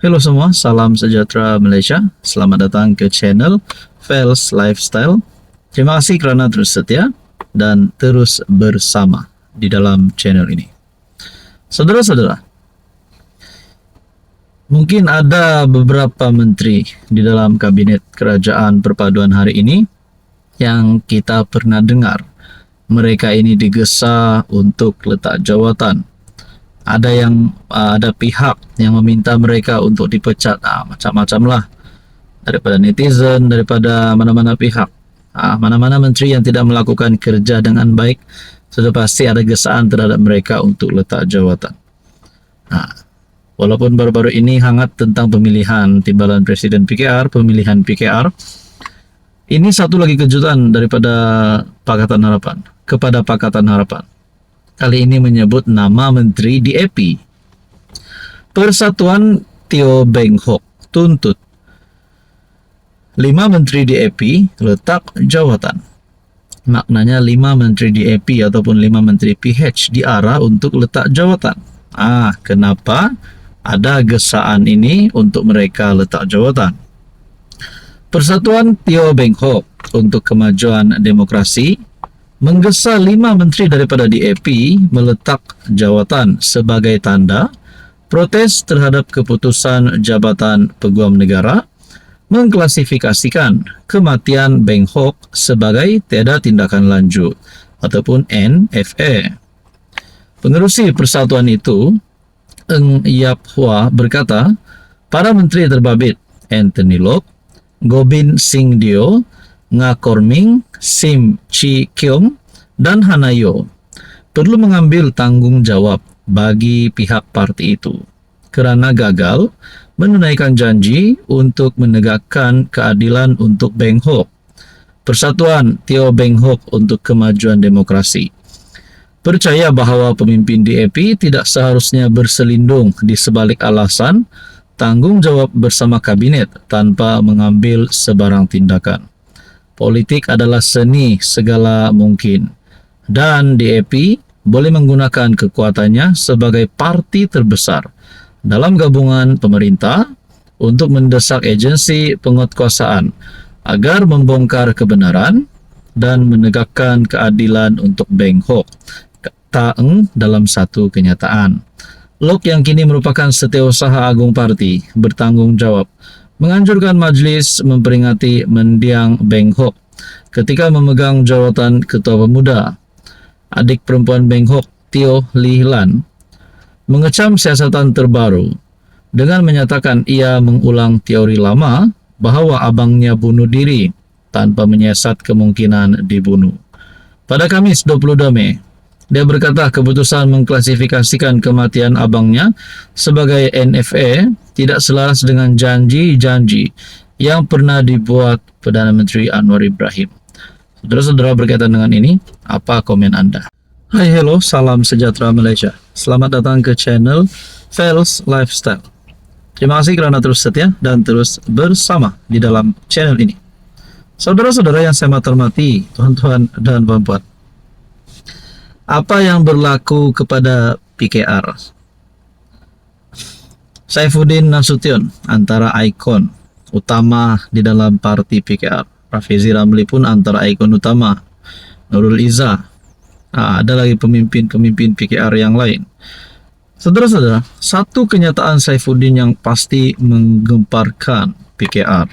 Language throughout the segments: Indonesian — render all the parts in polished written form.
Halo semua, salam sejahtera Malaysia. Selamat datang ke channel Fels Lifestyle. Terima kasih kerana terus setia dan terus bersama di dalam channel ini. Saudara-saudara, mungkin ada beberapa menteri di dalam kabinet kerajaan perpaduan hari ini yang kita pernah dengar. Mereka ini digesa untuk letak jawatan. Ada pihak yang meminta mereka untuk dipecat, macam-macam lah, daripada netizen, daripada mana-mana pihak. Mana-mana menteri yang tidak melakukan kerja dengan baik, sudah pasti ada gesaan terhadap mereka untuk letak jawatan. Walaupun baru-baru ini hangat tentang pemilihan timbalan Presiden PKR, pemilihan PKR, ini satu lagi kejutan daripada Pakatan Harapan kepada Pakatan Harapan. Kali ini menyebut nama menteri DAP. Persatuan Teo Beng Hock tuntut 5 menteri DAP letak jawatan. Maknanya 5 menteri DAP ataupun 5 menteri PH diarah untuk letak jawatan. Kenapa ada gesaan ini untuk mereka letak jawatan? Persatuan Teo Beng Hock untuk Kemajuan Demokrasi menggesa 5 menteri daripada DAP meletak jawatan sebagai tanda protes terhadap keputusan Jabatan Peguam Negara mengklasifikasikan kematian Beng Hock sebagai tiada tindakan lanjut ataupun NFA. Pengerusi persatuan itu, Eng Yap Hua, berkata, para menteri terbabit Anthony Loke, Gobind Singh Dio, Ngakor Ming, Sim Chi Keong, dan Hanayo perlu mengambil tanggung jawab bagi pihak parti itu kerana gagal menunaikan janji untuk menegakkan keadilan untuk Beng Hock. Persatuan Teo Beng Hock untuk Kemajuan Demokrasi percaya bahawa pemimpin DAP tidak seharusnya berselindung di sebalik alasan tanggungjawab bersama kabinet tanpa mengambil sebarang tindakan. Politik adalah seni segala mungkin dan DAP boleh menggunakan kekuatannya sebagai parti terbesar dalam gabungan pemerintah untuk mendesak agensi penguatkuasaan agar membongkar kebenaran dan menegakkan keadilan untuk Beng Hock, kata Eng dalam satu kenyataan. Loke yang kini merupakan setiausaha agung parti bertanggung jawab menganjurkan majlis memperingati mendiang Beng Hock ketika memegang jawatan Ketua Pemuda. Adik perempuan Beng Hock, Teo Lee Lan, mengecam siasatan terbaru dengan menyatakan ia mengulang teori lama bahawa abangnya bunuh diri tanpa menyiasat kemungkinan dibunuh. Pada Khamis 22 Mei, dia berkata keputusan mengklasifikasikan kematian abangnya sebagai NFA tidak selaras dengan janji-janji yang pernah dibuat Perdana Menteri Anwar Ibrahim. Saudara-saudara, berkaitan dengan ini, apa komen anda? Hai, hello, salam sejahtera Malaysia. Selamat datang ke channel Fels Lifestyle. Terima kasih kerana terus setia dan terus bersama di dalam channel ini. Saudara-saudara yang saya hormati, tuan-tuan dan puan-puan, apa yang berlaku kepada PKR? Saifuddin Nasution, antara ikon utama di dalam parti PKR. Rafizi Ramli pun antara ikon utama. Nurul Izzah. Ada lagi pemimpin-pemimpin PKR yang lain. Saudara-saudara, satu kenyataan Saifuddin yang pasti menggemparkan PKR.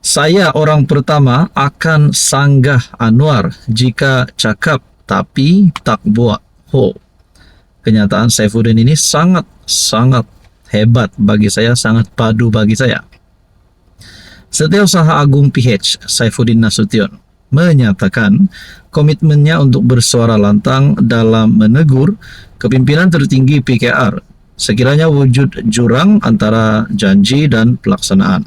Saya orang pertama akan sanggah Anwar jika cakap tapi tak buat. Kenyataan Saifuddin ini sangat hebat bagi saya, sangat padu bagi saya. Setiausaha Agung PH Saifuddin Nasution menyatakan komitmennya untuk bersuara lantang dalam menegur kepimpinan tertinggi PKR sekiranya wujud jurang antara janji dan pelaksanaan.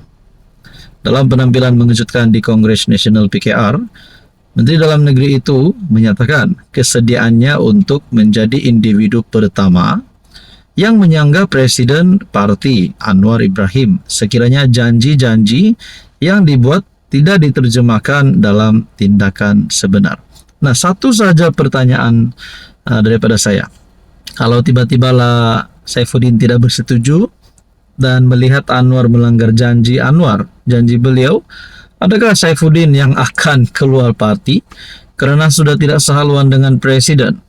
Dalam penampilan mengejutkan di Kongres Nasional PKR, Menteri Dalam Negeri itu menyatakan kesediaannya untuk menjadi individu pertama yang menyanggah Presiden Parti Anwar Ibrahim sekiranya janji-janji yang dibuat tidak diterjemahkan dalam tindakan sebenar. Nah, satu saja pertanyaan daripada saya. Kalau tiba-tiba Saifuddin tidak bersetuju dan melihat Anwar melanggar janji beliau, adakah Saifuddin yang akan keluar parti karena sudah tidak sehaluan dengan presiden?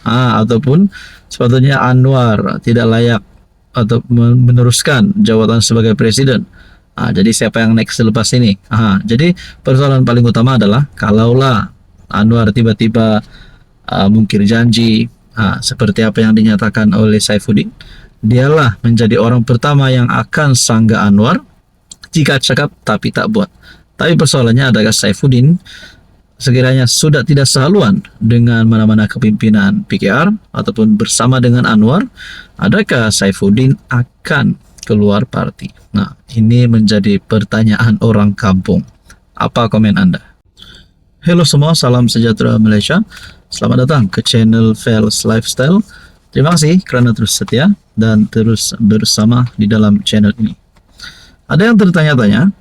Ataupun sepatutnya Anwar tidak layak atau meneruskan jabatan sebagai presiden. Jadi siapa yang next selepas ini? Jadi persoalan paling utama adalah kalaulah Anwar tiba-tiba mungkir janji, seperti apa yang dinyatakan oleh Saifuddin, dialah menjadi orang pertama yang akan sanggah Anwar jika cakap tapi tak buat. Tapi persoalannya adalah Saifuddin sekiranya sudah tidak sehaluan dengan mana-mana kepimpinan PKR ataupun bersama dengan Anwar, adakah Saifuddin akan keluar parti? Nah, ini menjadi pertanyaan orang kampung. Apa komen Anda? Halo semua, salam sejahtera Malaysia. Selamat datang ke channel Fels Lifestyle. Terima kasih kerana terus setia dan terus bersama di dalam channel ini. Ada yang tertanya-tanya,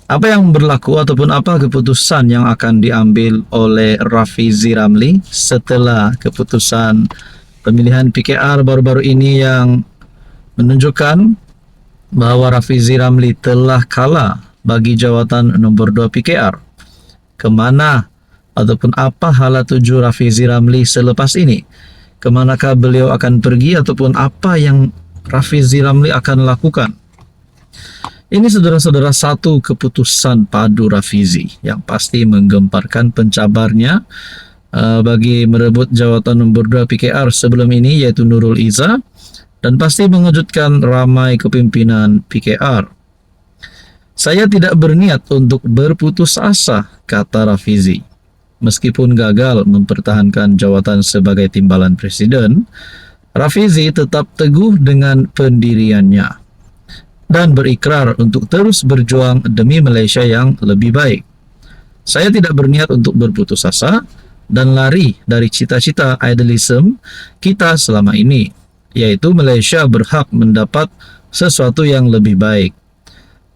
apa yang berlaku ataupun apa keputusan yang akan diambil oleh Rafizi Ramli setelah keputusan pemilihan PKR baru-baru ini yang menunjukkan bahwa Rafizi Ramli telah kalah bagi jawatan nombor 2 PKR. Kemana ataupun apa hala tuju Rafizi Ramli selepas ini? Kemanakah beliau akan pergi ataupun apa yang Rafizi Ramli akan lakukan? Ini saudara-saudara satu keputusan padu Rafizi yang pasti menggemparkan pencabarnya bagi merebut jawatan nombor 2 PKR sebelum ini, yaitu Nurul Izzah, dan pasti mengejutkan ramai kepimpinan PKR. Saya tidak berniat untuk berputus asa, kata Rafizi. Meskipun gagal mempertahankan jawatan sebagai timbalan presiden, Rafizi tetap teguh dengan pendiriannya dan berikrar untuk terus berjuang demi Malaysia yang lebih baik. Saya tidak berniat untuk berputus asa dan lari dari cita-cita idealisme kita selama ini, yaitu Malaysia berhak mendapat sesuatu yang lebih baik.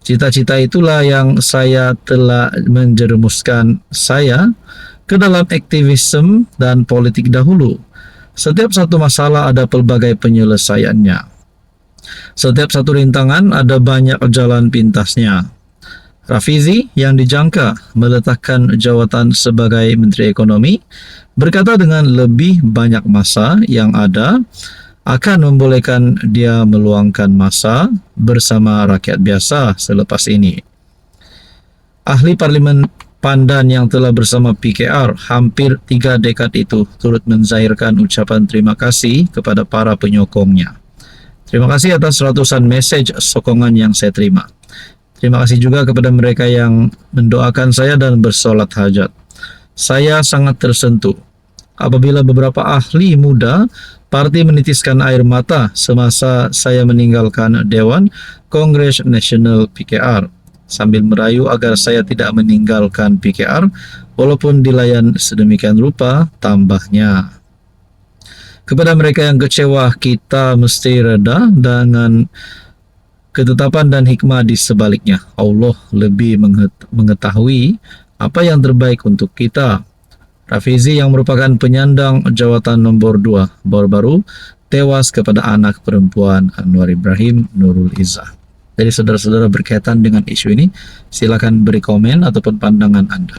Cita-cita itulah yang saya telah menjerumuskan saya ke dalam aktivisme dan politik dahulu. Setiap satu masalah ada pelbagai penyelesaiannya. Setiap satu rintangan ada banyak jalan pintasnya. Rafizi yang dijangka meletakkan jawatan sebagai Menteri Ekonomi berkata dengan lebih banyak masa yang ada akan membolehkan dia meluangkan masa bersama rakyat biasa selepas ini. Ahli Parlimen Pandan yang telah bersama PKR hampir 3 dekad itu turut menzahirkan ucapan terima kasih kepada para penyokongnya. Terima kasih atas ratusan mesej sokongan yang saya terima. Terima kasih juga kepada mereka yang mendoakan saya dan bersolat hajat. Saya sangat tersentuh apabila beberapa ahli muda parti menitiskan air mata semasa saya meninggalkan Dewan Kongres Nasional PKR, sambil merayu agar saya tidak meninggalkan PKR walaupun dilayan sedemikian rupa, tambahnya. Kepada mereka yang kecewa, kita mesti reda dengan ketetapan dan hikmah di sebaliknya. Allah lebih mengetahui apa yang terbaik untuk kita. Rafizi yang merupakan penyandang jawatan nombor 2 baru-baru tewas kepada anak perempuan Anwar Ibrahim Nurul Izzah. Jadi saudara-saudara berkaitan dengan isu ini, silakan beri komen ataupun pandangan Anda.